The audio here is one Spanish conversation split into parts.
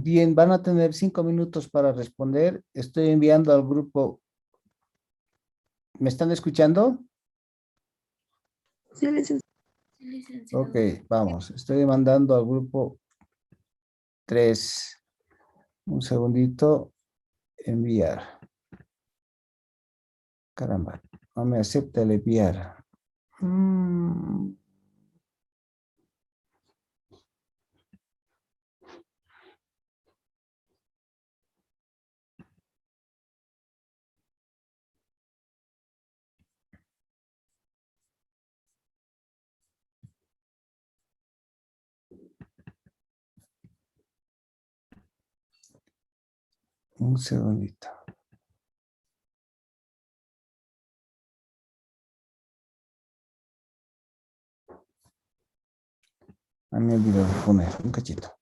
Bien, van a tener 5 minutos para responder. Estoy enviando al grupo. ¿Me están escuchando? Sí, licenciado. Ok, vamos. Estoy mandando al grupo 3. Un segundito. Enviar. Caramba, no me acepta el enviar. Un segundito. Me olvidé de poner un cachito.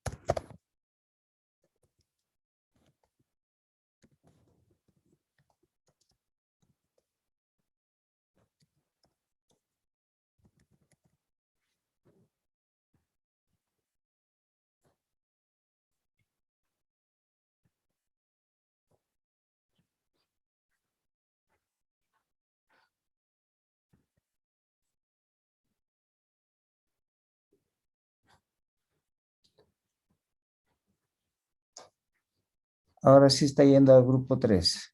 Ahora sí está yendo al grupo 3.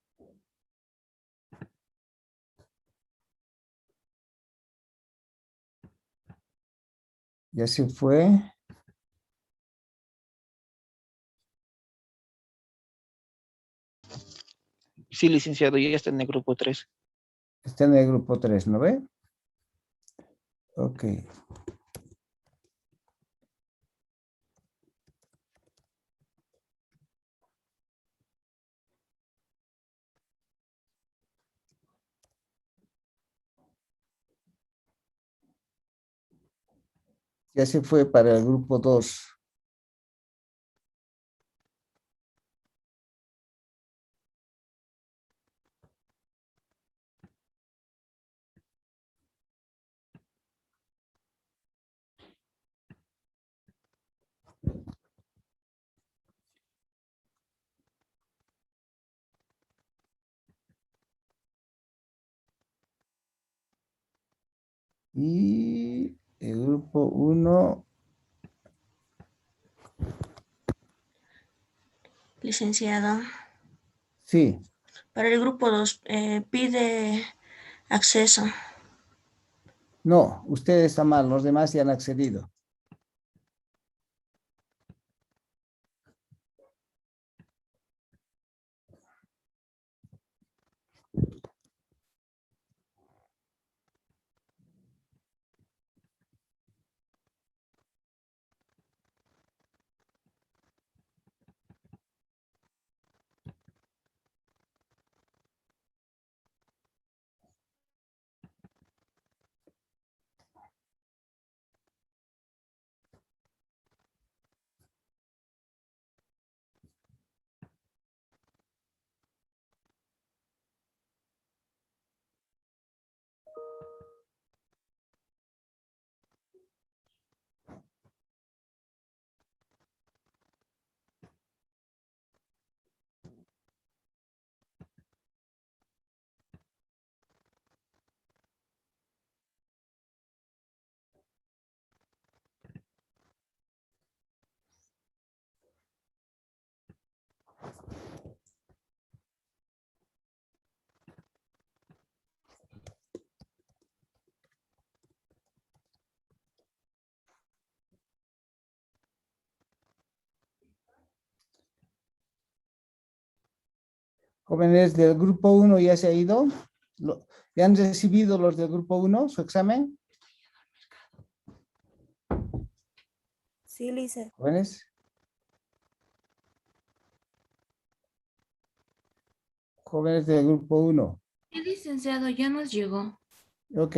Ya se fue. Sí, licenciado, ya está en el grupo 3. Está en el grupo 3, ¿no ve? Ok. Ya se fue para el grupo 2. Y el grupo 1. Licenciado. Sí. Para el grupo 2 pide acceso. No, usted está mal. Los demás ya han accedido. Jóvenes del grupo 1 ya se ha ido. ¿Ya han recibido los del grupo 1 su examen? Sí, Lice. Jóvenes. Jóvenes del grupo 1. Sí, licenciado, ya nos llegó. Ok.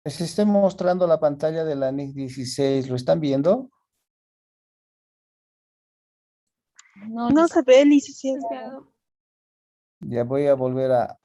Les estoy mostrando la pantalla de la NIC 16. ¿Lo están viendo? No se ve, licenciado. Licenciado. Ya voy a volver a...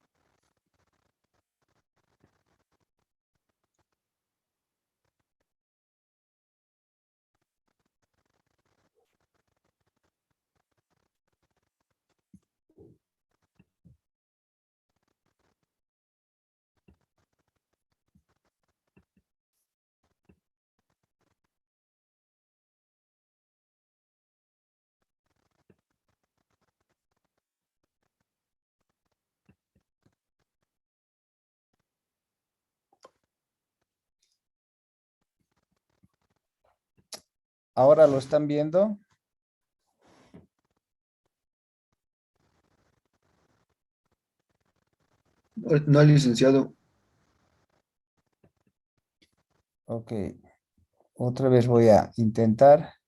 ¿Ahora lo están viendo? No, licenciado. Ok. Otra vez voy a intentar.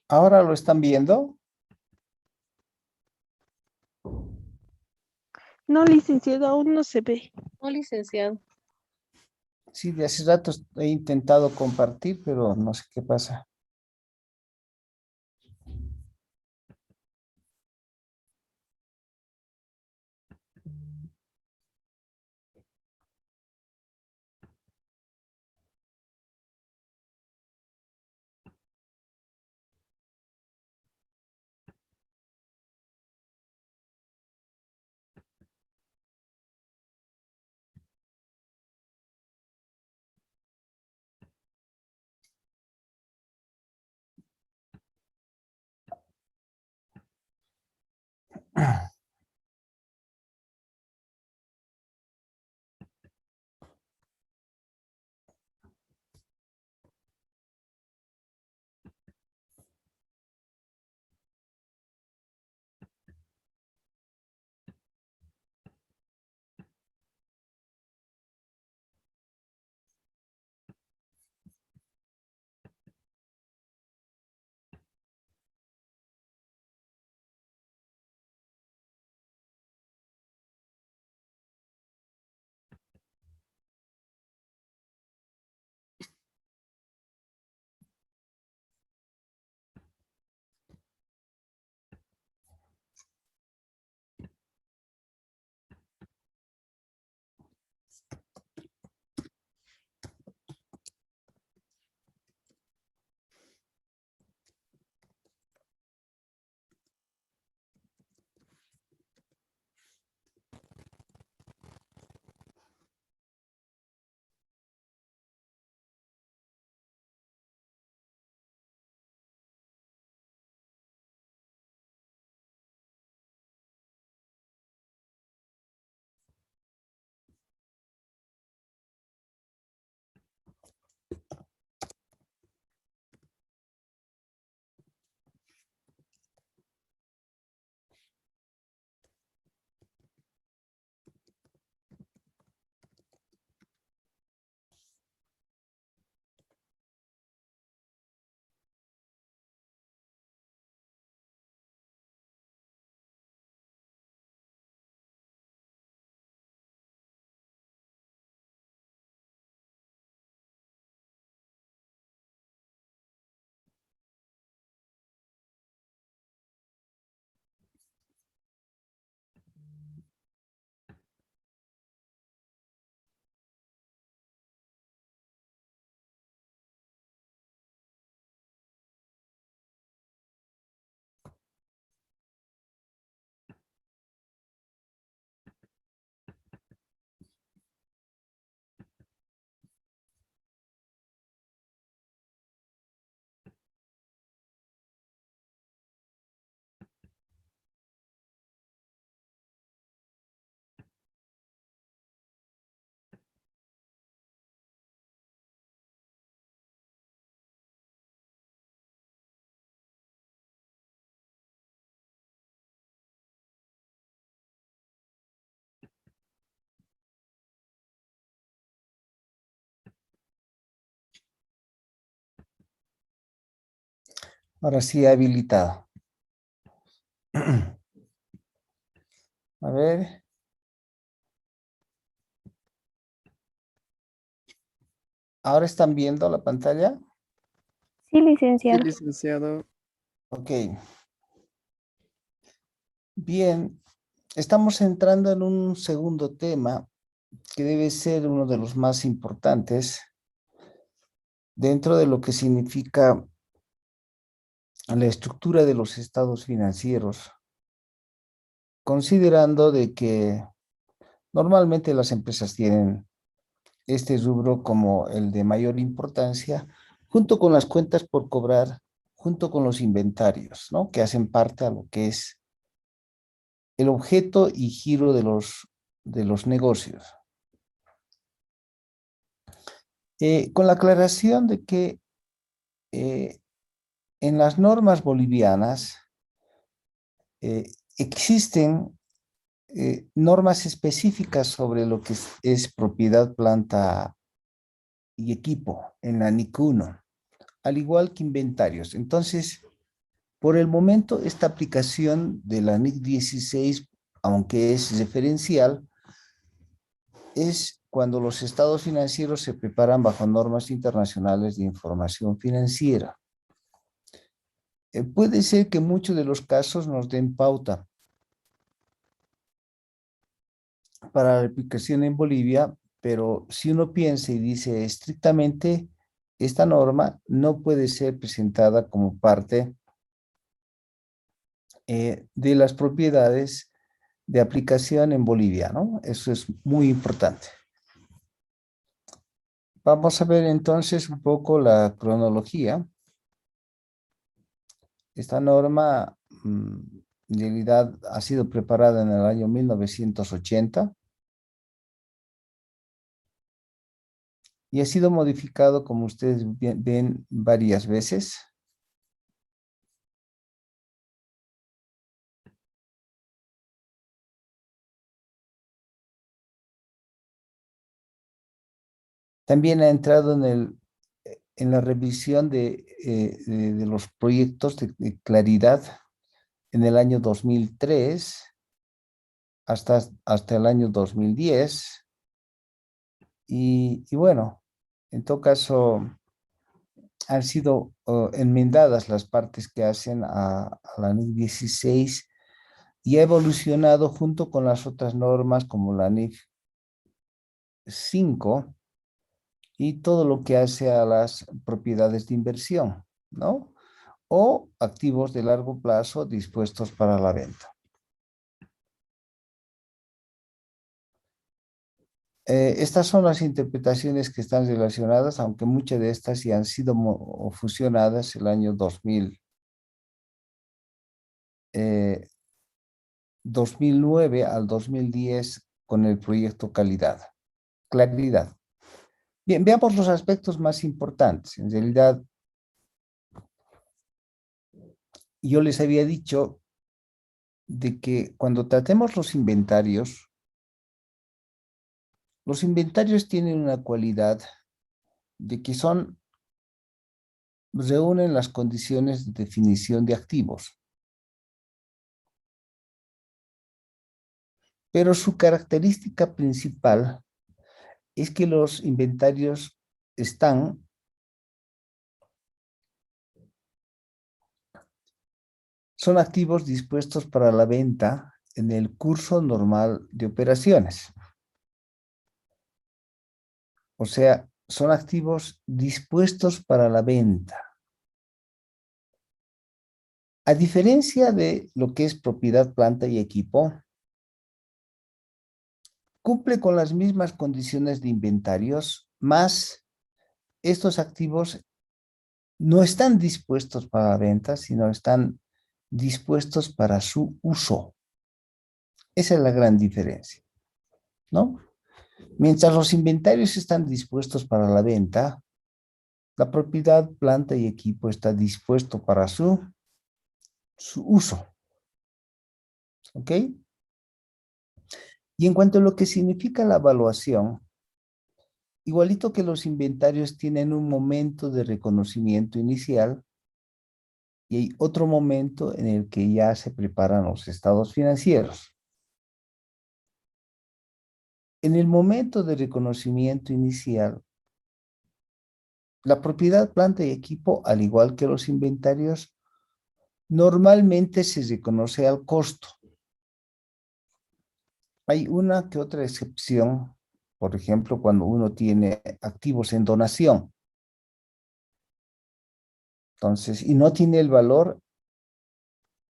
¿Ahora lo están viendo? No, licenciado, aún no se ve. No, licenciado. Sí, de hace rato he intentado compartir, pero no sé qué pasa. Ahora sí, habilitado. A ver. ¿Ahora están viendo la pantalla? Sí, Sí, licenciado. licenciado. Ok. Bien, estamos entrando en un segundo tema que debe ser uno de los más importantes dentro de lo que significa la estructura de los estados financieros, considerando de que normalmente las empresas tienen este rubro como el de mayor importancia, junto con las cuentas por cobrar, junto con los inventarios, ¿no? Que hacen parte a lo que es el objeto y giro de los negocios. Con la aclaración de que en las normas bolivianas existen normas específicas sobre lo que es propiedad, planta y equipo en la NIC 1, al igual que inventarios. Entonces, por el momento, esta aplicación de la NIC 16, aunque es referencial, es cuando los estados financieros se preparan bajo normas internacionales de información financiera. Puede ser que muchos de los casos nos den pauta para la aplicación en Bolivia, pero si uno piensa y dice estrictamente, esta norma no puede ser presentada como parte de las propiedades de aplicación en Bolivia, ¿no? Eso es muy importante. Vamos a ver entonces un poco la cronología. Esta norma en realidad ha sido preparada en el año 1980 y ha sido modificado, como ustedes ven, varias veces. También ha entrado en la revisión de los proyectos de claridad en el año 2003 hasta el año 2010. Y bueno, en todo caso, han sido enmendadas las partes que hacen a la NIF 16 y ha evolucionado junto con las otras normas como la NIF 5 y todo lo que hace a las propiedades de inversión, ¿no? O activos de largo plazo dispuestos para la venta. Estas son las interpretaciones que están relacionadas, aunque muchas de estas ya han sido fusionadas el año 2009 al 2010 con el proyecto Claridad. Bien, veamos los aspectos más importantes. En realidad, yo les había dicho de que cuando tratemos los inventarios tienen una cualidad de que reúnen las condiciones de definición de activos. Pero su característica principal es que los inventarios son activos dispuestos para la venta en el curso normal de operaciones. O sea, son activos dispuestos para la venta. A diferencia de lo que es propiedad, planta y equipo, cumple con las mismas condiciones de inventarios, más estos activos no están dispuestos para la venta, sino están dispuestos para su uso. Esa es la gran diferencia, ¿no? Mientras los inventarios están dispuestos para la venta, la propiedad, planta y equipo está dispuesto para su uso. ¿Ok? Y en cuanto a lo que significa la evaluación, igualito que los inventarios tienen un momento de reconocimiento inicial, y hay otro momento en el que ya se preparan los estados financieros. En el momento de reconocimiento inicial, la propiedad, planta y equipo, al igual que los inventarios, normalmente se reconoce al costo. Hay una que otra excepción, por ejemplo, cuando uno tiene activos en donación. Entonces, y no tiene el valor,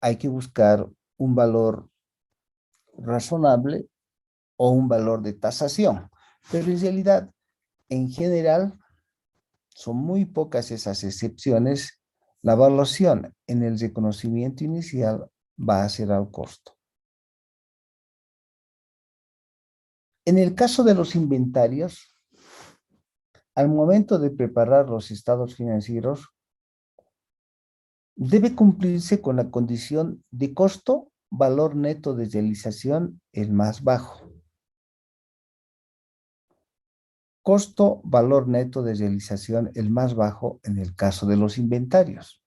hay que buscar un valor razonable o un valor de tasación. Pero en realidad, en general, son muy pocas esas excepciones. La evaluación en el reconocimiento inicial va a ser al costo. En el caso de los inventarios, al momento de preparar los estados financieros, debe cumplirse con la condición de costo, valor neto de realización el más bajo. Costo, valor neto de realización el más bajo en el caso de los inventarios.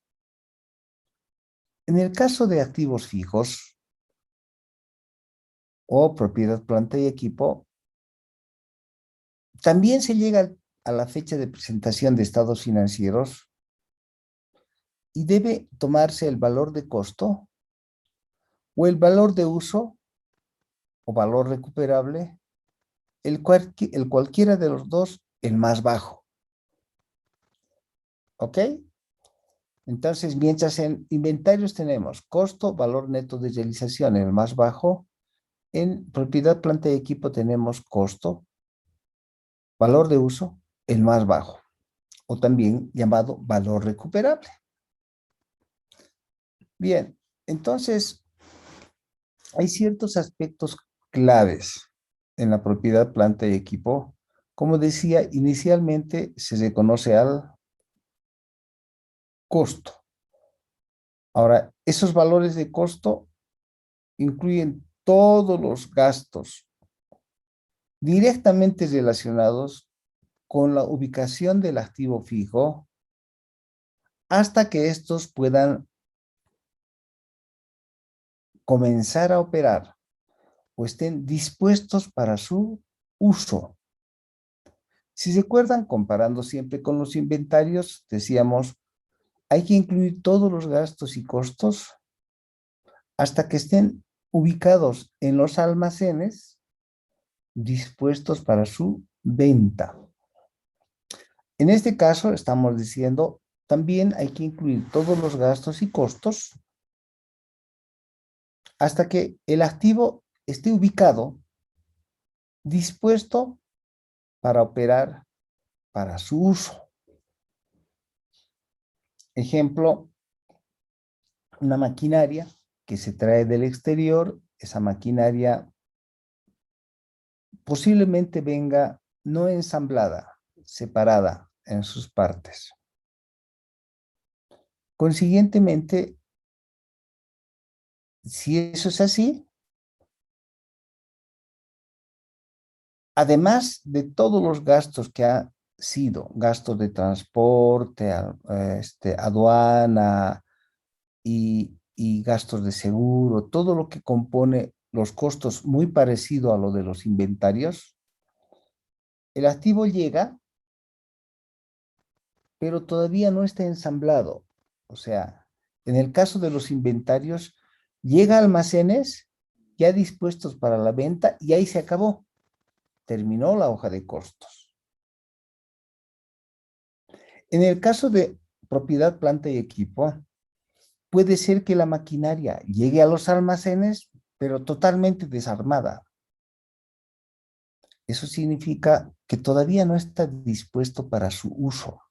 En el caso de activos fijos o propiedad, planta y equipo, también se llega a la fecha de presentación de estados financieros y debe tomarse el valor de costo o el valor de uso o valor recuperable, el cualquiera de los dos, el más bajo. ¿Ok? Entonces, mientras en inventarios tenemos costo, valor neto de realización, el más bajo, en propiedad, planta y equipo tenemos costo, valor de uso, el más bajo, o también llamado valor recuperable. Bien, entonces, hay ciertos aspectos claves en la propiedad, planta y equipo. Como decía, inicialmente se reconoce al costo. Ahora, esos valores de costo incluyen todos los gastos directamente relacionados con la ubicación del activo fijo hasta que estos puedan comenzar a operar o estén dispuestos para su uso. Si se acuerdan, comparando siempre con los inventarios, decíamos, hay que incluir todos los gastos y costos hasta que estén ubicados en los almacenes dispuestos para su venta. En este caso, estamos diciendo, también hay que incluir todos los gastos y costos hasta que el activo esté ubicado, dispuesto para operar para su uso. Ejemplo, una maquinaria que se trae del exterior, esa maquinaria posiblemente venga no ensamblada, separada en sus partes. Consiguientemente, si eso es así, además de todos los gastos que ha sido, gastos de transporte, aduana y gastos de seguro, todo lo que compone los costos muy parecido a lo de los inventarios, el activo llega, pero todavía no está ensamblado. O sea, en el caso de los inventarios, llega a almacenes ya dispuestos para la venta y ahí se acabó. Terminó la hoja de costos. En el caso de propiedad, planta y equipo, puede ser que la maquinaria llegue a los almacenes, pero totalmente desarmada. Eso significa que todavía no está dispuesto para su uso.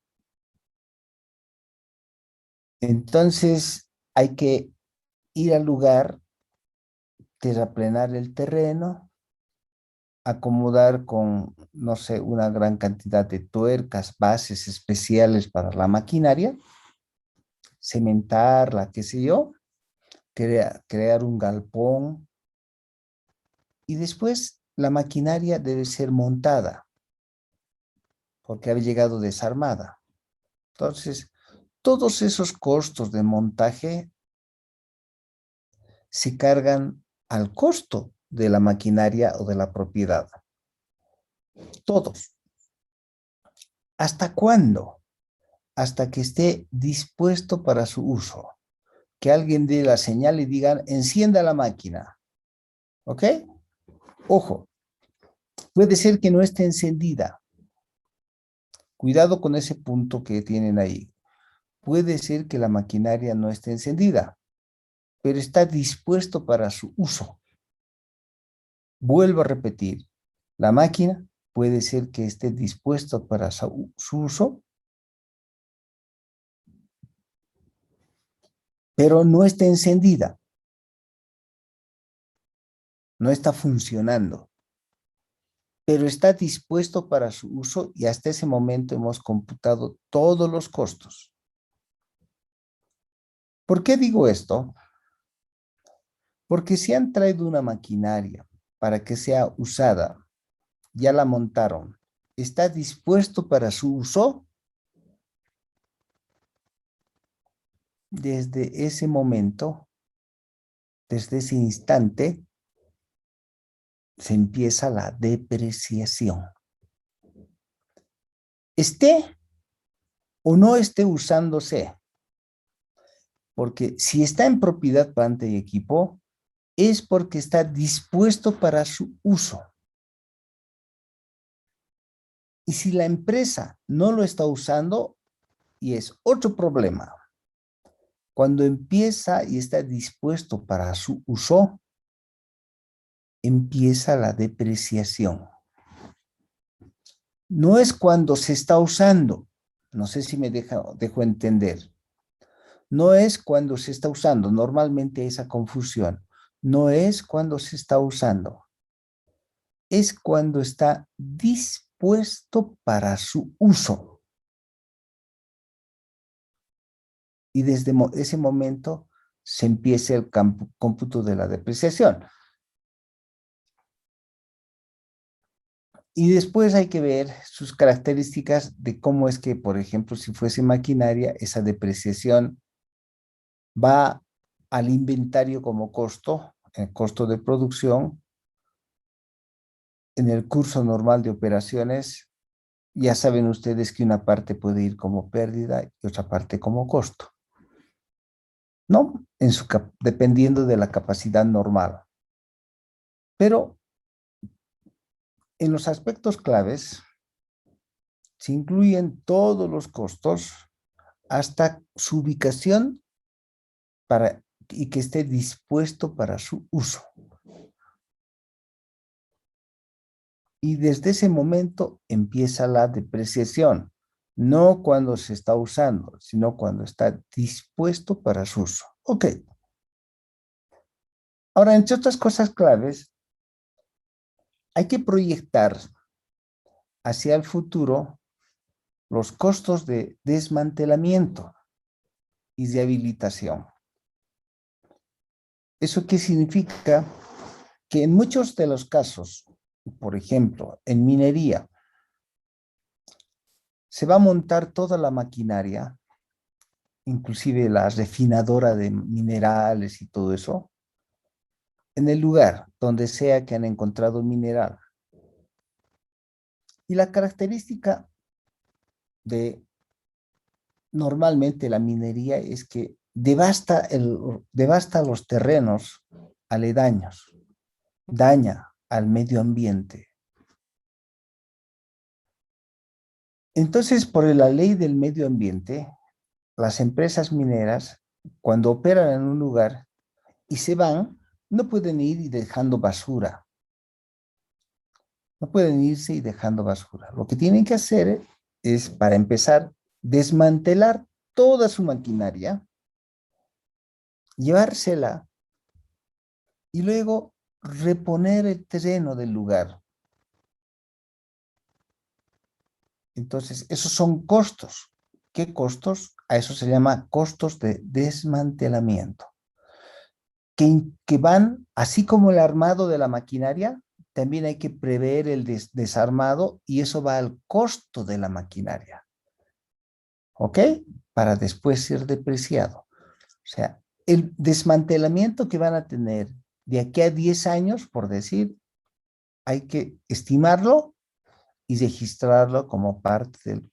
Entonces, hay que ir al lugar, terraplenar el terreno, acomodar con, no sé, una gran cantidad de tuercas, bases especiales para la maquinaria, cementarla, qué sé yo, crear un galpón, y después la maquinaria debe ser montada, porque había llegado desarmada. Entonces, todos esos costos de montaje se cargan al costo de la maquinaria o de la propiedad. Todos. ¿Hasta cuándo? Hasta que esté dispuesto para su uso. Que alguien dé la señal y digan, encienda la máquina. ¿Ok? Ojo, puede ser que no esté encendida. Cuidado con ese punto que tienen ahí. Puede ser que la maquinaria no esté encendida, pero está dispuesto para su uso. Vuelvo a repetir, la máquina puede ser que esté dispuesto para su uso, pero no está encendida. No está funcionando, pero está dispuesto para su uso y hasta ese momento hemos computado todos los costos. ¿Por qué digo esto? Porque si han traído una maquinaria para que sea usada, ya la montaron, ¿está dispuesto para su uso? Desde ese momento, desde ese instante, se empieza la depreciación. Esté o no esté usándose, porque si está en propiedad, planta y equipo, es porque está dispuesto para su uso. Y si la empresa no lo está usando, y es otro problema. Cuando empieza y está dispuesto para su uso, empieza la depreciación. No es cuando se está usando. No sé si me dejo entender. No es cuando se está usando. Normalmente esa confusión. No es cuando se está usando. Es cuando está dispuesto para su uso. Y desde ese momento se empieza el cómputo de la depreciación. Y después hay que ver sus características de cómo es que, por ejemplo, si fuese maquinaria, esa depreciación va al inventario como costo, el costo de producción. En el curso normal de operaciones, ya saben ustedes que una parte puede ir como pérdida y otra parte como costo, ¿no? Dependiendo de la capacidad normal. Pero en los aspectos claves se incluyen todos los costos hasta su ubicación y que esté dispuesto para su uso. Y desde ese momento empieza la depreciación, no cuando se está usando, sino cuando está dispuesto para su uso. Ok. Ahora, entre otras cosas claves, hay que proyectar hacia el futuro los costos de desmantelamiento y de habilitación. ¿Eso qué significa? Que en muchos de los casos, por ejemplo, en minería, se va a montar toda la maquinaria, inclusive la refinadora de minerales y todo eso, en el lugar donde sea que han encontrado mineral. Y la característica de normalmente la minería es que devasta los terrenos aledaños, daña al medio ambiente. Entonces, por la ley del medio ambiente, las empresas mineras, cuando operan en un lugar y se van, no pueden ir dejando basura. No pueden irse y dejando basura. Lo que tienen que hacer es, para empezar, desmantelar toda su maquinaria, llevársela y luego reponer el terreno del lugar. Entonces, esos son costos. ¿Qué costos? A eso se llama costos de desmantelamiento. Que van, así como el armado de la maquinaria, también hay que prever el desarmado y eso va al costo de la maquinaria. ¿Ok? para después ser depreciado. O sea, el desmantelamiento que van a tener de aquí a 10 años, por decir, hay que estimarlo y registrarlo como parte del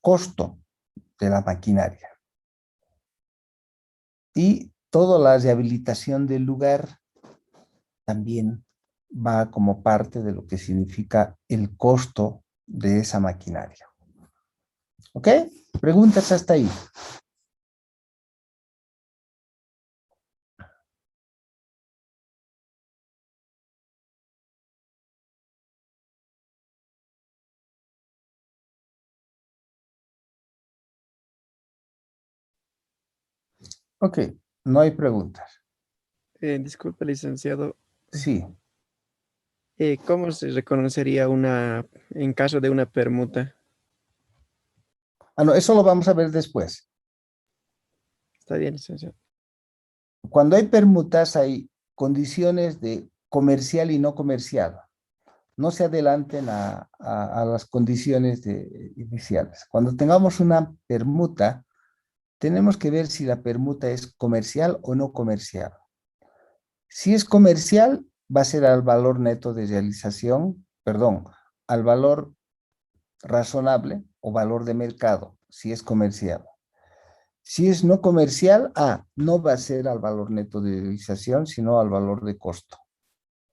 costo de la maquinaria. Y toda la rehabilitación del lugar también va como parte de lo que significa el costo de esa maquinaria. ¿Ok? ¿Preguntas hasta ahí? Ok, no hay preguntas. Disculpe, licenciado, Sí. ¿cómo se reconocería en caso de una permuta? Ah, no, eso lo vamos a ver después. Está bien, licenciado. Cuando hay permutas hay condiciones de comercial y no comercial. No se adelanten a las condiciones iniciales. Cuando tengamos una permuta, tenemos que ver si la permuta es comercial o no comercial. Si es comercial, va a ser al valor neto de realización, perdón, al valor razonable o valor de mercado, si es comercial. Si es no comercial, no va a ser al valor neto de realización, sino al valor de costo.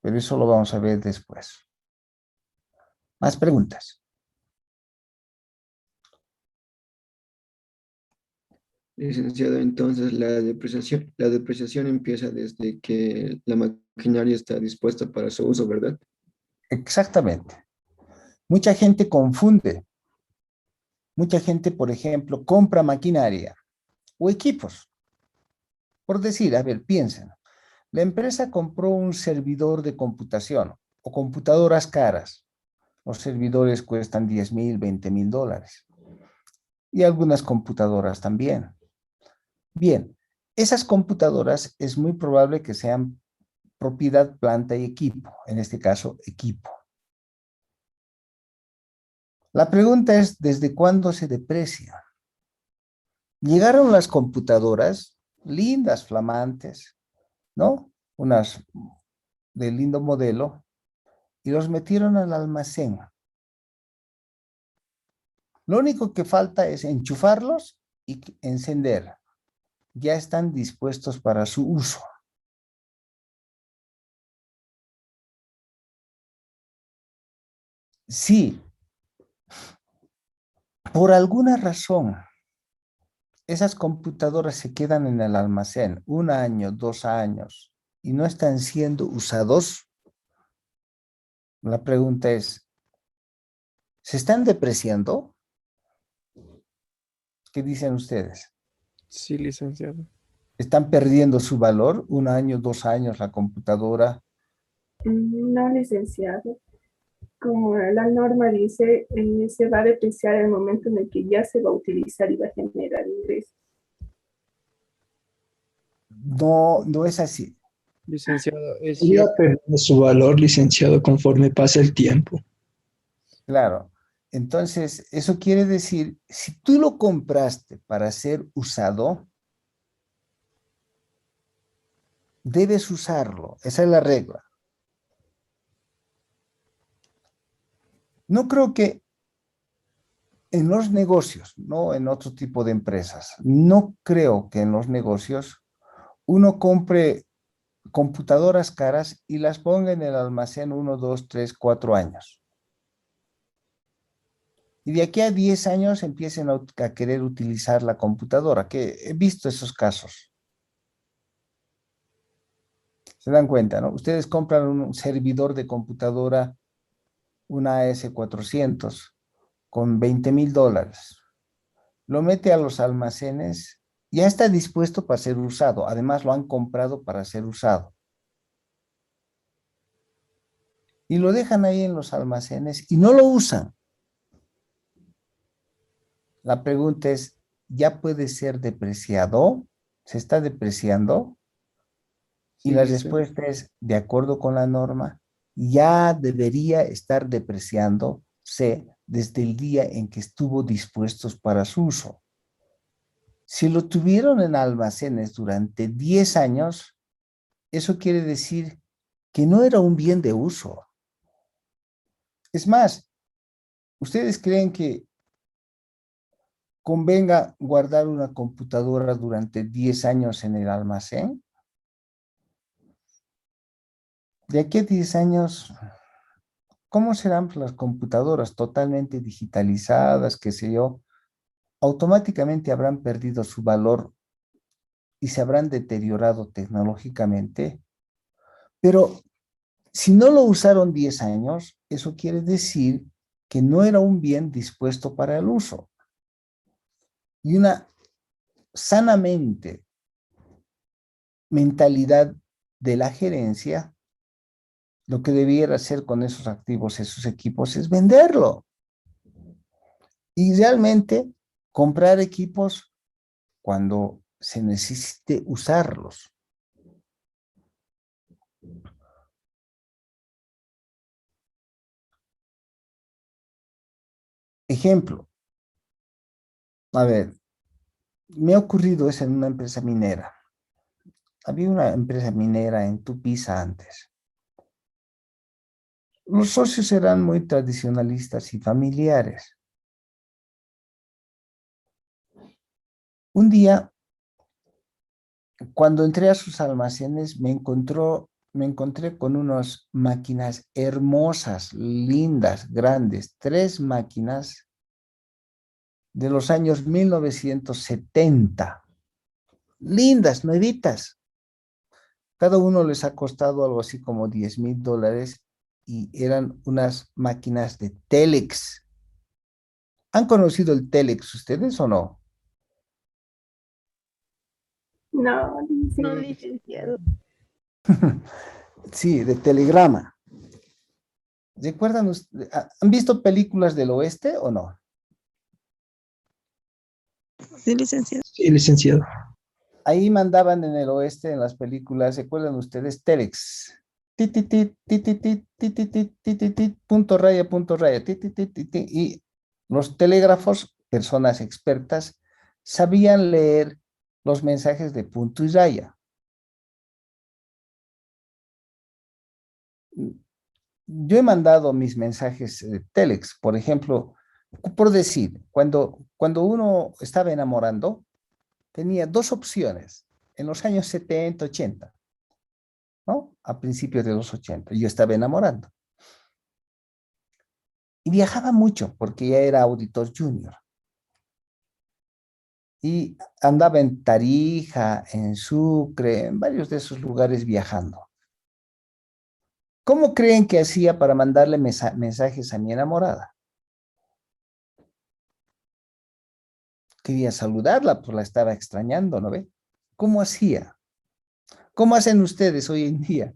Pero eso lo vamos a ver después. ¿Más preguntas? Licenciado, entonces la depreciación empieza desde que la maquinaria está dispuesta para su uso, ¿verdad? Exactamente. Mucha gente confunde. Mucha gente, por ejemplo, compra maquinaria o equipos. Por decir, a ver, piensen. La empresa compró un servidor de computación o computadoras caras. Los servidores cuestan 10,000, 20,000 dólares. Y algunas computadoras también. Bien, esas computadoras es muy probable que sean propiedad, planta y equipo. En este caso, equipo. La pregunta es, ¿desde cuándo se deprecia? Llegaron las computadoras, lindas, flamantes, ¿no? Unas de lindo modelo, y los metieron al almacén. Lo único que falta es enchufarlos y encender. Ya están dispuestos para su uso. Si por alguna razón esas computadoras se quedan en el almacén 1 año, 2 años y no están siendo usados, la pregunta es, ¿se están depreciando? ¿Qué dicen ustedes? Sí, licenciado. ¿Están perdiendo su valor 1 año, 2 años la computadora? No, licenciado. Como la norma dice, se va a depreciar el momento en el que ya se va a utilizar y va a generar ingresos. No, no es así. Licenciado, es Iría cierto. perdiendo su valor, licenciado, conforme pasa el tiempo. Claro. Entonces, eso quiere decir, si tú lo compraste para ser usado, debes usarlo. Esa es la regla. No creo que en los negocios, no en otro tipo de empresas, no creo que en los negocios uno compre computadoras caras y las ponga en el almacén 1, 2, 3, 4 años. Y de aquí a 10 años empiecen a querer utilizar la computadora, que he visto esos casos. Se dan cuenta, ¿no? Ustedes compran un servidor de computadora, una AS400, con 20,000 dólares. Lo mete a los almacenes, ya está dispuesto para ser usado. Además, lo han comprado para ser usado. Y lo dejan ahí en los almacenes y no lo usan. La pregunta es, ¿ya puede ser depreciado? ¿Se está depreciando? Y Sí, la licenciado. respuesta es, de acuerdo con la norma, ya debería estar depreciándose desde el día en que estuvo dispuesto para su uso. Si lo tuvieron en almacenes durante 10 años, eso quiere decir que no era un bien de uso. Es más, ¿ustedes creen que convenga guardar una computadora durante 10 años en el almacén? De aquí a 10 años, ¿cómo serán las computadoras totalmente digitalizadas, qué sé yo? Automáticamente habrán perdido su valor y se habrán deteriorado tecnológicamente. Pero si no lo usaron 10 años, eso quiere decir que no era un bien dispuesto para el uso. Y una sanamente mentalidad de la gerencia, lo que debiera hacer con esos activos, esos equipos, es venderlo. Y realmente comprar equipos cuando se necesite usarlos. Ejemplo, a ver, me ha ocurrido eso en una empresa minera. Había una empresa minera en Tupiza antes. Los socios eran muy tradicionalistas y familiares. Un día, cuando entré a sus almacenes, me encontré con unas máquinas hermosas, lindas, grandes, 3 máquinas de los años 1970. Lindas, nuevitas. Cada uno les ha costado algo así como $10,000 y eran unas máquinas de Telex. ¿Han conocido el Telex ustedes o no? No, No, licenciado. licenciado. Sí, de telegrama. ¿Recuerdan? ¿Han visto películas del oeste o no? Sí, licenciado. Sí, licenciado. Ahí mandaban en el oeste, en las películas, ¿recuerdan ustedes? Telex. Tit, tit, tit, tit, tit, tit, tit, tit, tit, tit, tit, punto raya, tit, tit, tit, tit, tit. Y los telégrafos, personas expertas, sabían leer los mensajes de punto y raya. Yo he mandado mis mensajes Telex, por ejemplo, por decir, cuando uno estaba enamorando, tenía 2 opciones en los años 70, 80, ¿no? A principios de los 80, yo estaba enamorando. Y viajaba mucho porque ya era auditor junior. Y andaba en Tarija, en Sucre, en varios de esos lugares viajando. ¿Cómo creen que hacía para mandarle mensajes a mi enamorada? Quería saludarla, pues la estaba extrañando, ¿no ve? ¿Cómo hacía? ¿Cómo hacen ustedes hoy en día?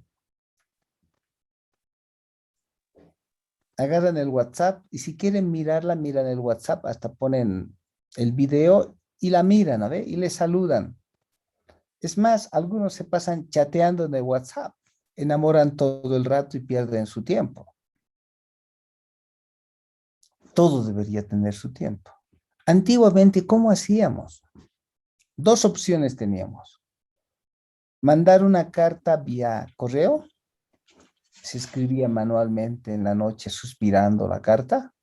Agarran el WhatsApp y si quieren mirarla, miran el WhatsApp, hasta ponen el video y la miran, ¿no ve? Y le saludan. Es más, algunos se pasan chateando en el WhatsApp, enamoran todo el rato y pierden su tiempo. Todo debería tener su tiempo. Antiguamente, ¿cómo hacíamos? 2 opciones teníamos. Mandar una carta vía correo, se escribía manualmente en la noche suspirando la carta,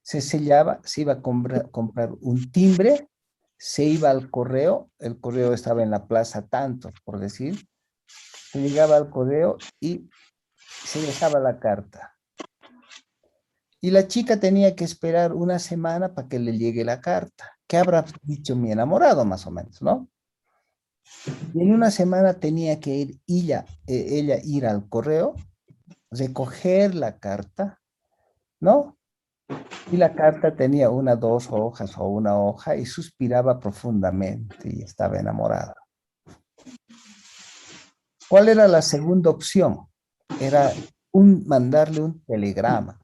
se sellaba, se iba a comprar un timbre, se iba al correo, el correo estaba en la plaza Tantos, por decir, se llegaba al correo y se dejaba la carta. Y la chica tenía que esperar una semana para que le llegue la carta. ¿Qué habrá dicho mi enamorado, más o menos, no? Y en una semana tenía que ir ella ir al correo, recoger la carta, ¿no? Y la carta tenía 1, 2 hojas o una hoja y suspiraba profundamente y estaba enamorada. ¿Cuál era la segunda opción? Era mandarle un telegrama,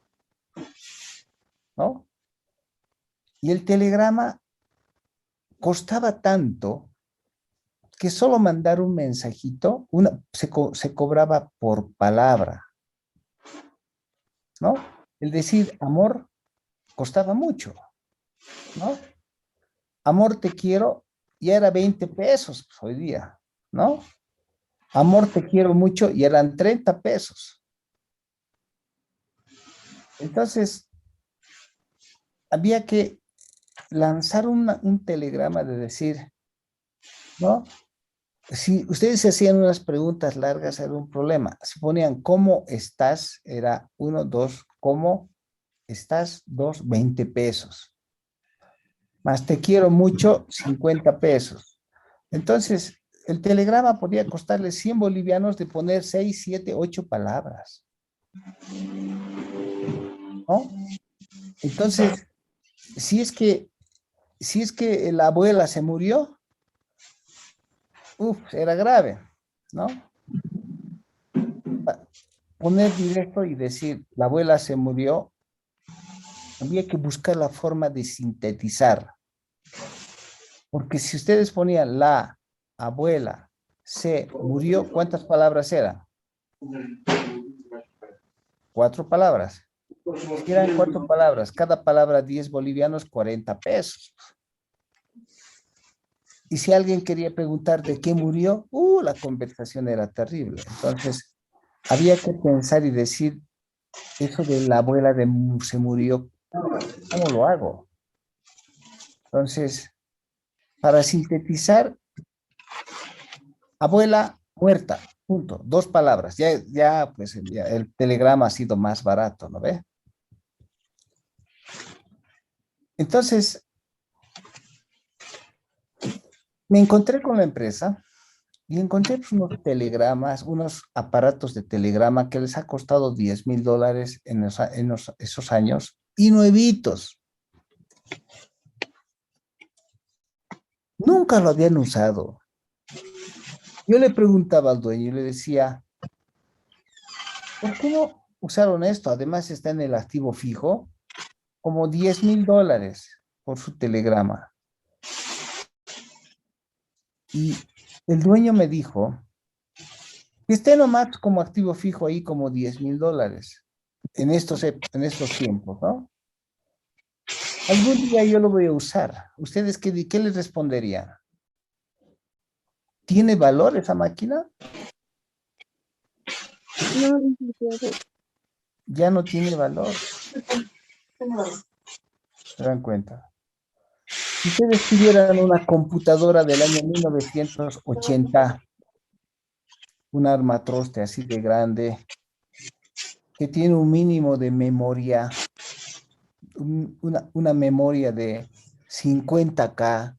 ¿no? Y el telegrama costaba tanto que solo mandar un mensajito se cobraba por palabra, ¿no? El decir amor costaba mucho, ¿no? amor te quiero, ya era 20 pesos hoy día, ¿no? Amor te quiero mucho, y eran 30 pesos. Entonces, había que lanzar un telegrama de decir, ¿no? Si ustedes se hacían unas preguntas largas, era un problema. Si ponían ¿cómo estás? Era 1, 2, ¿cómo estás? 2, 20 pesos. Más te quiero mucho, 50 pesos. Entonces, el telegrama podía costarle 100 bolivianos de poner 6, 7, 8 palabras, ¿no? Entonces, si es que la abuela se murió, era grave, ¿no? Poner directo y decir, la abuela se murió, había que buscar la forma de sintetizar. Porque si ustedes ponían la abuela se murió, ¿cuántas palabras eran? 4 palabras. Si eran 4 palabras, cada palabra 10 bolivianos, 40 pesos. Y si alguien quería preguntar de qué murió, la conversación era terrible. Entonces, había que pensar y decir, eso de la abuela se murió, ¿cómo lo hago? Entonces, para sintetizar, abuela muerta, punto, 2 palabras. Ya, pues, el telegrama ha sido más barato, ¿no ve? Entonces, me encontré con la empresa y encontré pues, unos telegramas, unos aparatos de telegrama que les ha costado $10,000 en esos años, y nuevitos. Nunca lo habían usado. Yo le preguntaba al dueño y le decía, ¿por qué no usaron esto? Además está en el activo fijo, como $10,000 por su telegrama. Y el dueño me dijo que esté nomás como activo fijo ahí como $10,000 en estos tiempos, ¿no? Algún día yo lo voy a usar. ¿Ustedes qué les responderían? ¿Tiene valor esa máquina? No, licenciado. Ya no tiene valor. ¿Se dan cuenta? Si ustedes tuvieran una computadora del año 1980, un armatroste así de grande, que tiene un mínimo de memoria, una memoria de 50K.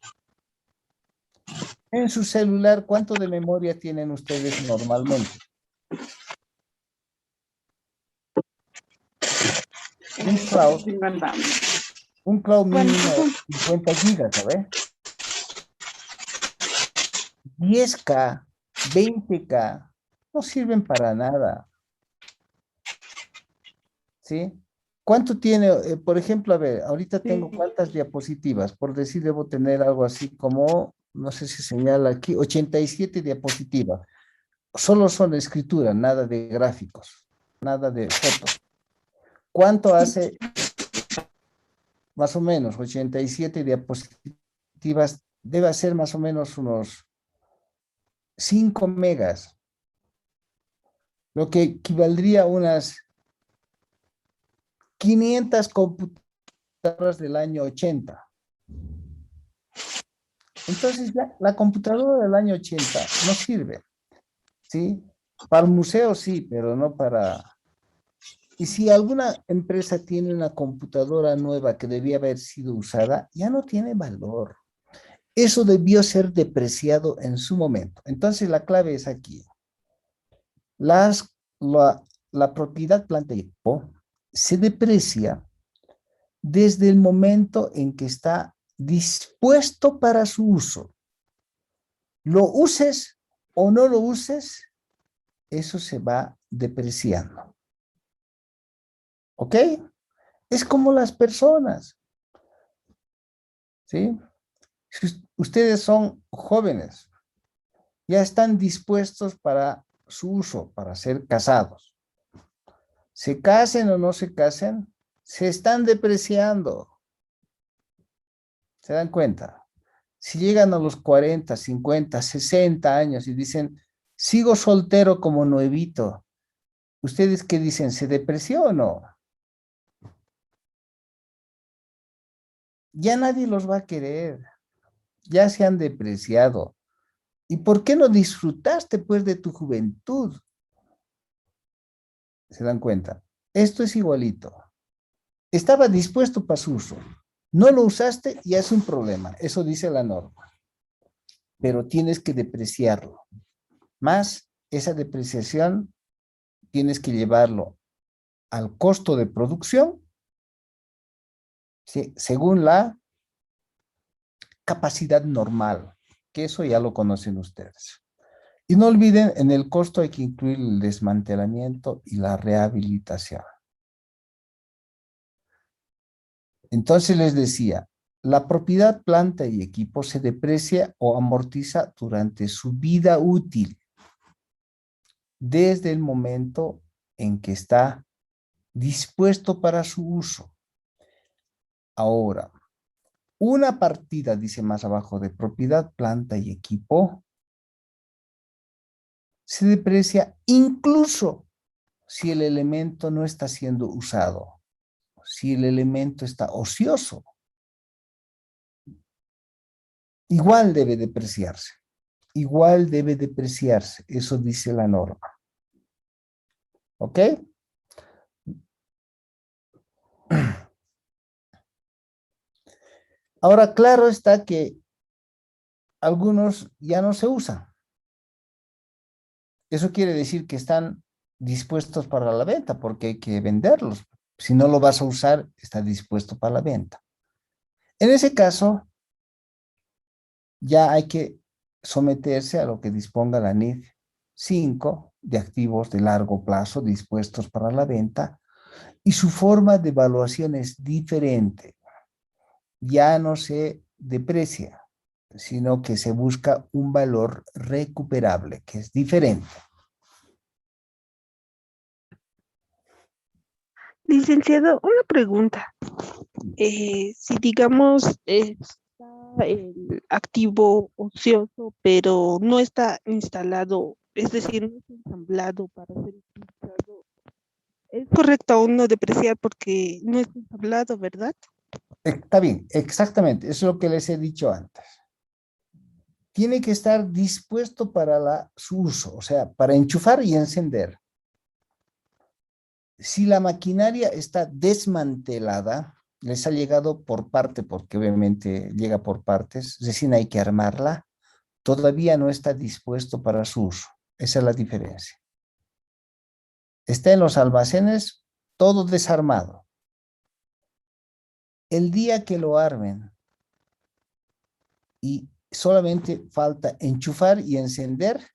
En su celular, ¿cuánto de memoria tienen ustedes normalmente? Un cloud mínimo de 50 gigas, ¿sabes? 10K, 20K, no sirven para nada. ¿Sí? ¿Cuánto tiene, por ejemplo, a ver, ahorita tengo cuántas diapositivas? Por decir, debo tener algo así como, no sé si señala aquí, 87 diapositivas. Solo son de escritura, nada de gráficos, nada de fotos. ¿Cuánto hace? Más o menos, 87 diapositivas, debe ser más o menos unos 5 megas, lo que equivaldría a unas 500 computadoras del año 80. Entonces, ya, la computadora del año 80 no sirve, ¿sí? Para el museo sí, pero no para... Y si alguna empresa tiene una computadora nueva que debía haber sido usada, ya no tiene valor. Eso debió ser depreciado en su momento. Entonces, la clave es aquí. La propiedad, planta y equipo se deprecia desde el momento en que está dispuesto para su uso. Lo uses o no lo uses, eso se va depreciando. ¿Ok? Es como las personas. ¿Sí? Si ustedes son jóvenes, ya están dispuestos para su uso, para ser casados. Se casen o no se casen, se están depreciando. ¿Se dan cuenta? Si llegan a los 40, 50, 60 años y dicen, sigo soltero como nuevito, ¿ustedes qué dicen? ¿Se depreció o no? Ya nadie los va a querer, ya se han depreciado. ¿Y por qué no disfrutaste pues de tu juventud? ¿Se dan cuenta? Esto es igualito. Estaba dispuesto para su uso. No lo usaste y es un problema. Eso dice la norma. Pero tienes que depreciarlo. Más esa depreciación tienes que llevarlo al costo de producción, ¿sí? Según la capacidad normal, que eso ya lo conocen ustedes. Y no olviden, en el costo hay que incluir el desmantelamiento y la rehabilitación. Entonces les decía, la propiedad, planta y equipo se deprecia o amortiza durante su vida útil, desde el momento en que está dispuesto para su uso. Ahora, una partida, dice más abajo, de propiedad, planta y equipo, se deprecia incluso si el elemento no está siendo usado, si el elemento está ocioso. Igual debe depreciarse, igual debe depreciarse, eso dice la norma. ¿Ok? Ahora, claro está que algunos ya no se usan. Eso quiere decir que están dispuestos para la venta, porque hay que venderlos. Si no lo vas a usar, está dispuesto para la venta. En ese caso, ya hay que someterse a lo que disponga la NIF 5 de activos de largo plazo dispuestos para la venta, y su forma de evaluación es diferente. Ya no se deprecia, sino que se busca un valor recuperable, que es diferente. Licenciado, una pregunta. Si digamos está el activo ocioso, pero no está instalado, es decir, no está ensamblado para ser utilizado, ¿es correcto aún no depreciar porque no está ensamblado, verdad? Está bien, exactamente, eso es lo que les he dicho antes. Tiene que estar dispuesto para su uso, o sea, para enchufar y encender. Si la maquinaria está desmantelada, les ha llegado por parte, porque obviamente llega por partes, recién hay que armarla, todavía no está dispuesto para su uso. Esa es la diferencia. Está en los almacenes todo desarmado. El día que lo armen y solamente falta enchufar y encender,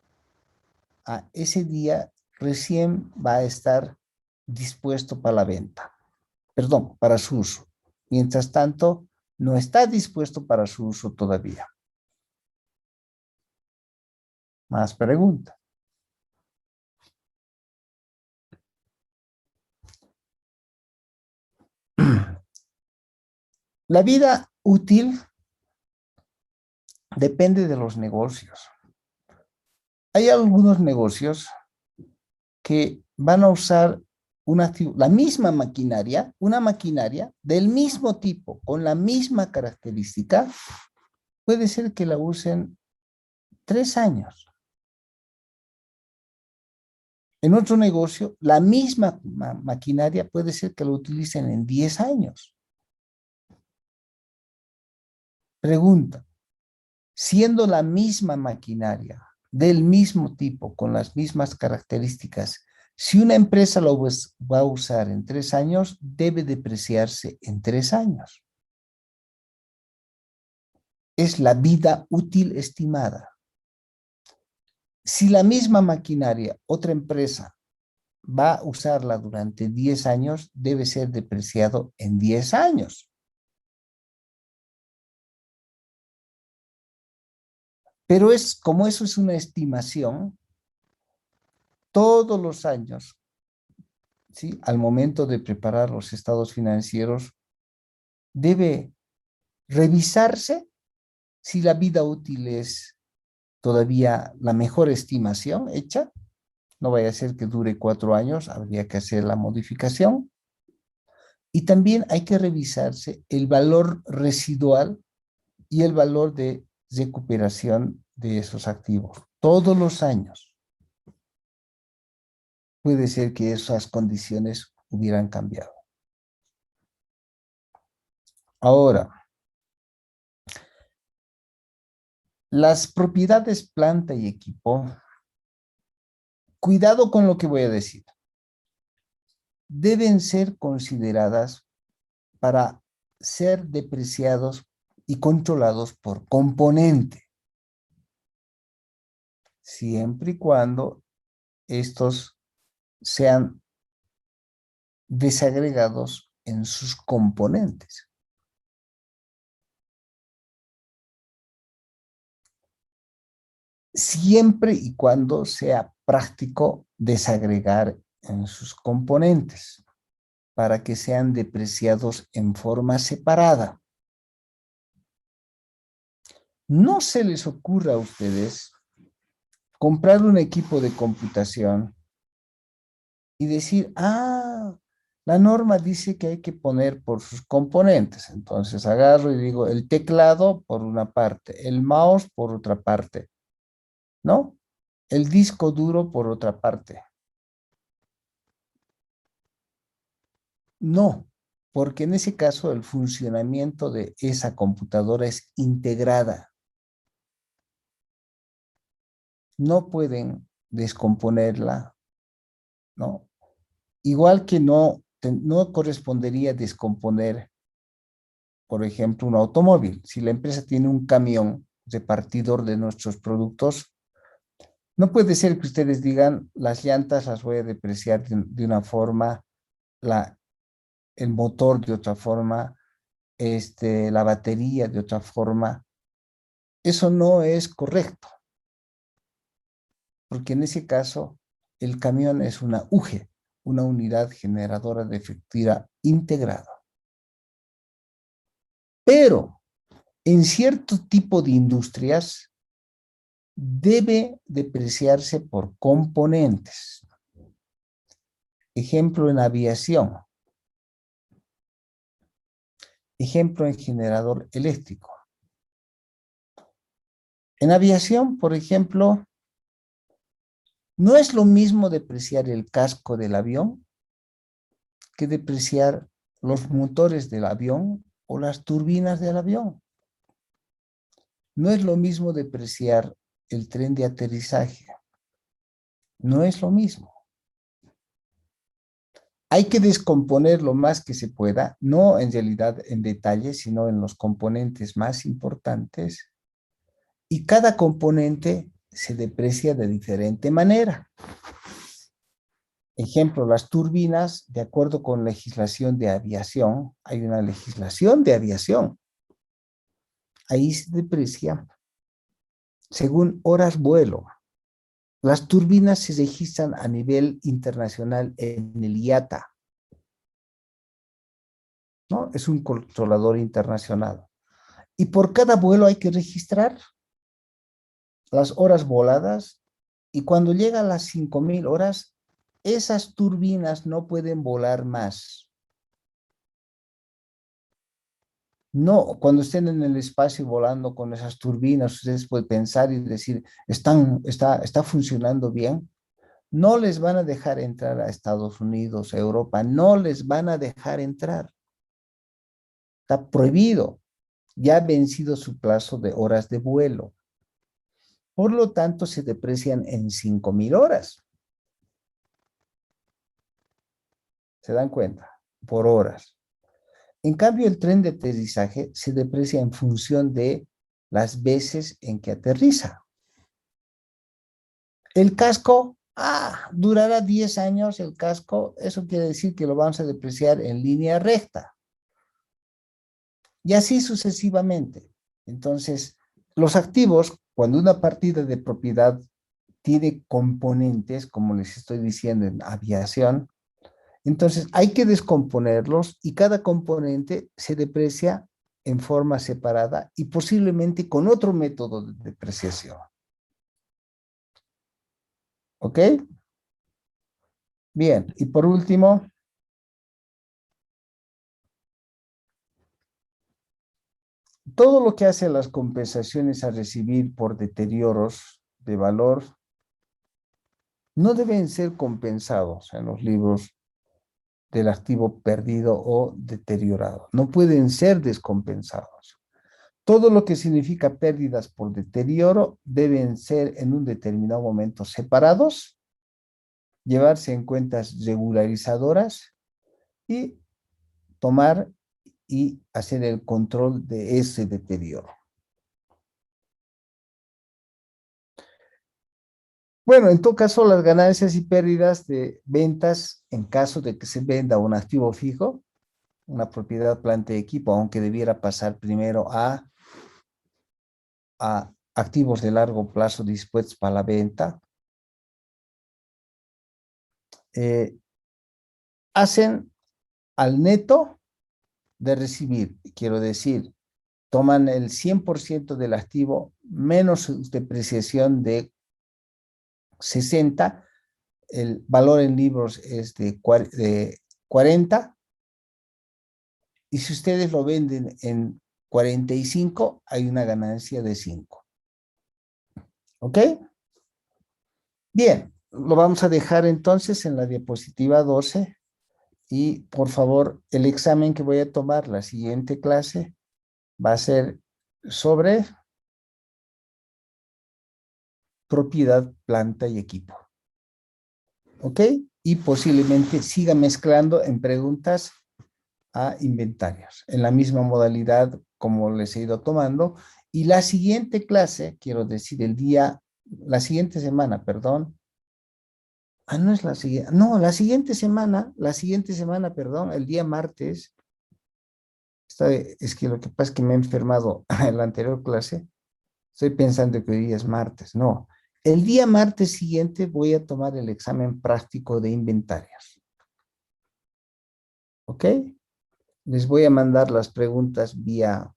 a ese día recién va a estar dispuesto para la venta. Perdón, para su uso. Mientras tanto, no está dispuesto para su uso todavía. Más preguntas. La vida útil depende de los negocios. Hay algunos negocios que van a usar la misma maquinaria, una maquinaria del mismo tipo, con la misma característica, puede ser que la usen 3 años. En otro negocio, la misma maquinaria puede ser que la utilicen en 10 años. Pregunta, siendo la misma maquinaria, del mismo tipo, con las mismas características, si una empresa lo va a usar en 3 años, debe depreciarse en 3 años. Es la vida útil estimada. Si la misma maquinaria, otra empresa, va a usarla durante 10 años, debe ser depreciado en 10 años. Pero como eso es una estimación, todos los años, ¿sí? Al momento de preparar los estados financieros, debe revisarse Si la vida útil es todavía la mejor estimación hecha, no vaya a ser que dure 4 años, habría que hacer la modificación. Y también hay que revisarse el valor residual y el valor de recuperación de esos activos. Todos los años. Puede ser que esas condiciones hubieran cambiado. Ahora, las propiedades planta y equipo, cuidado con lo que voy a decir, deben ser consideradas para ser depreciados y controlados por componente, siempre y cuando estos sean desagregados en sus componentes. Siempre y cuando sea práctico desagregar en sus componentes para que sean depreciados en forma separada. No se les ocurra a ustedes comprar un equipo de computación y decir, la norma dice que hay que poner por sus componentes. Entonces agarro y digo, el teclado por una parte, el mouse por otra parte, ¿no? El disco duro por otra parte. No, porque en ese caso el funcionamiento de esa computadora es integrada. No pueden descomponerla, ¿no? Igual que no correspondería descomponer, por ejemplo, un automóvil. Si la empresa tiene un camión repartidor de nuestros productos, no puede ser que ustedes digan, las llantas las voy a depreciar de una forma, el motor de otra forma, la batería de otra forma. Eso no es correcto. Porque en ese caso, el camión es una UGE, una unidad generadora de efectividad integrada. Pero en cierto tipo de industrias debe depreciarse por componentes. Ejemplo en aviación. Ejemplo en generador eléctrico. En aviación, por ejemplo, no es lo mismo depreciar el casco del avión que depreciar los motores del avión o las turbinas del avión. No es lo mismo depreciar el tren de aterrizaje. No es lo mismo. Hay que descomponer lo más que se pueda, no en realidad en detalle, sino en los componentes más importantes. Y cada componente se deprecia de diferente manera. Ejemplo, las turbinas, de acuerdo con legislación de aviación, hay una legislación de aviación. Ahí se deprecia según horas vuelo. Las turbinas se registran a nivel internacional en el IATA, ¿no? Es un controlador internacional. Y por cada vuelo hay que registrar las horas voladas, y cuando llega a las 5.000 horas, esas turbinas no pueden volar más. No, cuando estén en el espacio volando con esas turbinas, ustedes pueden pensar y decir, está funcionando bien. No les van a dejar entrar a Estados Unidos, a Europa, no les van a dejar entrar. Está prohibido. Ya ha vencido su plazo de horas de vuelo. Por lo tanto, se deprecian en 5.000 horas. ¿Se dan cuenta? Por horas. En cambio, el tren de aterrizaje se deprecia en función de las veces en que aterriza. El casco, durará 10 años el casco, eso quiere decir que lo vamos a depreciar en línea recta. Y así sucesivamente. Entonces, los activos, cuando una partida de propiedad tiene componentes, como les estoy diciendo en aviación, entonces hay que descomponerlos y cada componente se deprecia en forma separada y posiblemente con otro método de depreciación. ¿Ok? Bien, y por último, todo lo que hace las compensaciones a recibir por deterioros de valor no deben ser compensados en los libros del activo perdido o deteriorado. No pueden ser descompensados. Todo lo que significa pérdidas por deterioro deben ser en un determinado momento separados, llevarse en cuentas regularizadoras y tomar y hacer el control de ese deterioro. Bueno, en todo caso, las ganancias y pérdidas de ventas, en caso de que se venda un activo fijo, una propiedad, planta y equipo, aunque debiera pasar primero a activos de largo plazo dispuestos para la venta, hacen al neto de recibir, quiero decir, toman el 100% del activo menos su depreciación de 60, el valor en libros es de 40, y si ustedes lo venden en 45, hay una ganancia de 5. ¿Ok? Bien, lo vamos a dejar entonces en la diapositiva 12 y por favor, el examen que voy a tomar la siguiente clase va a ser sobre propiedad, planta y equipo. ¿Ok? Y posiblemente siga mezclando en preguntas a inventarios, en la misma modalidad como les he ido tomando. Y la siguiente clase, quiero decir, la siguiente semana, perdón. No es la siguiente, no, la siguiente semana, perdón, el día martes. Es que lo que pasa es que me he enfermado en la anterior clase. Estoy pensando que hoy día es martes. No, el día martes siguiente voy a tomar el examen práctico de inventarios. ¿Ok? Les voy a mandar las preguntas vía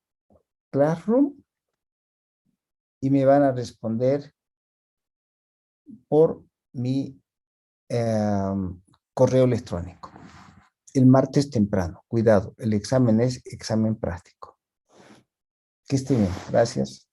Classroom y me van a responder por mi correo electrónico. El martes temprano. Cuidado, el examen es examen práctico. Que esté bien. Gracias.